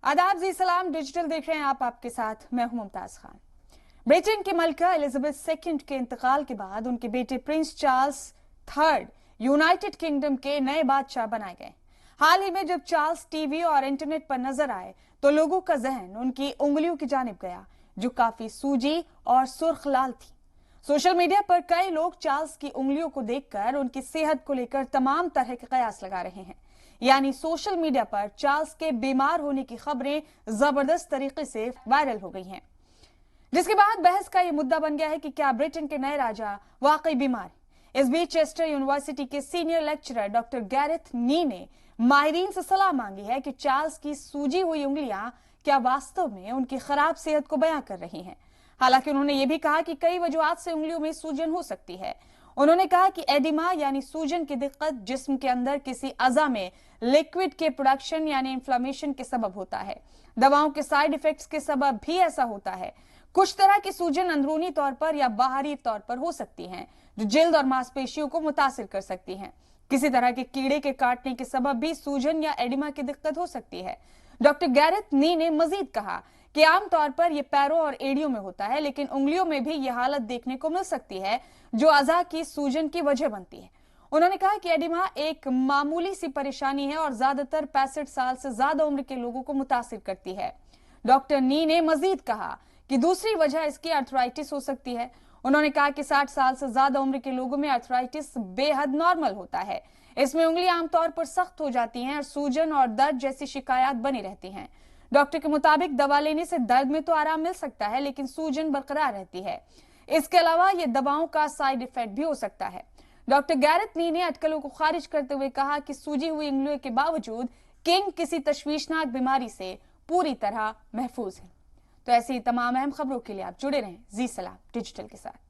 आदाब जी सलाम डिजिटल देख रहे हैं आप, आपके साथ मैं हूं मुमताज खान। ब्रिटेन की मलका एलिजाबेथ सेकंड के इंतकाल के बाद उनके बेटे Prince Charles third United kingdom के नए बादशाह बनाए गए। हाल ही में जब चार्ल्स टीवी और इंटरनेट पर नजर आए तो लोगों का जहन उनकी उंगलियों की जानिब गया, जो काफी सूजी और सुर्ख लाल थी। सोशल मीडिया पर कई लोग चार्ल्स की उंगलियों को देखकर उनकी सेहत को लेकर तमाम तरह के कयास लगा रहे हैं। यानी सोशल मीडिया पर चार्ल्स के बीमार होने की खबरें जबरदस्त तरीके से वायरल हो गई हैं, जिसके बाद बहस का यह मुद्दा बन गया है कि क्या ब्रिटेन के नए राजा वाकई बीमार हैं। इस बीच चेस्टर यूनिवर्सिटी के सीनियर लेक्चरर डॉक्टर गैरेथ नी ने माहिरीन से सलाह मांगी है कि चार्ल्स की सूजी हुई उंगलियां क्या वास्तव में उनकी खराब सेहत को बयां कर रही हैं। हालांकि उन्होंने ये भी कहा कि कई वजूहात से उंगलियों में सूजन हो सकती है। उन्होंने कहा कि एडिमा यानी सूजन की दिक्कत जिस्म के अंदर किसी अज़ा में लिक्विड के प्रोडक्शन यानी इन्फ्लेमेशन के सबब होता है। दवाओं के साइड इफेक्ट्स के सबब भी ऐसा होता है। कुछ तरह की सूजन अंदरूनी तौर पर या बाहरी तौर पर हो सकती हैं, जो जिल्द और मांसपेशियों को मुतासिर कर सकती हैं। किसी तरह के कीड़े के काटने के सबब भी सूजन या एडिमा की दिक्कत हो सकती है। डॉक्टर गैरेथ नी ने मजीद कहा कि आमतौर पर यह पैरों और एड़ियों में होता है, लेकिन उंगलियों में भी यह हालत देखने को मिल सकती है जो अज़ा की सूजन की वजह बनती है। उन्होंने कहा कि एडिमा एक मामूली सी परेशानी है और ज्यादातर 65 साल से ज्यादा उम्र के लोगों को मुतासिर करती है। डॉक्टर नी ने मजीद कहा कि दूसरी वजह इसकी अर्थराइटिस हो सकती है। उन्होंने कहा कि 60 साल से ज्यादा उम्र के लोगों में अर्थराइटिस बेहद नॉर्मल होता है। इसमें उंगलियां आमतौर पर सख्त हो जाती हैं और सूजन और दर्द जैसी शिकायत बनी रहती हैं। डॉक्टर के मुताबिक दवा लेने से दर्द में तो आराम मिल सकता है, लेकिन सूजन बरकरार रहती है। इसके अलावा ये दवाओं का साइड इफेक्ट भी हो सकता है। डॉक्टर गैरेथ नी ने अटकलों को खारिज करते हुए कहा कि सूजी हुई उंगलियों के बावजूद किंग किसी तशवीशनाक बीमारी से पूरी तरह महफूज है। तो ऐसी तमाम अहम खबरों के लिए आप जुड़े रहें जी सलाम डिजिटल के साथ।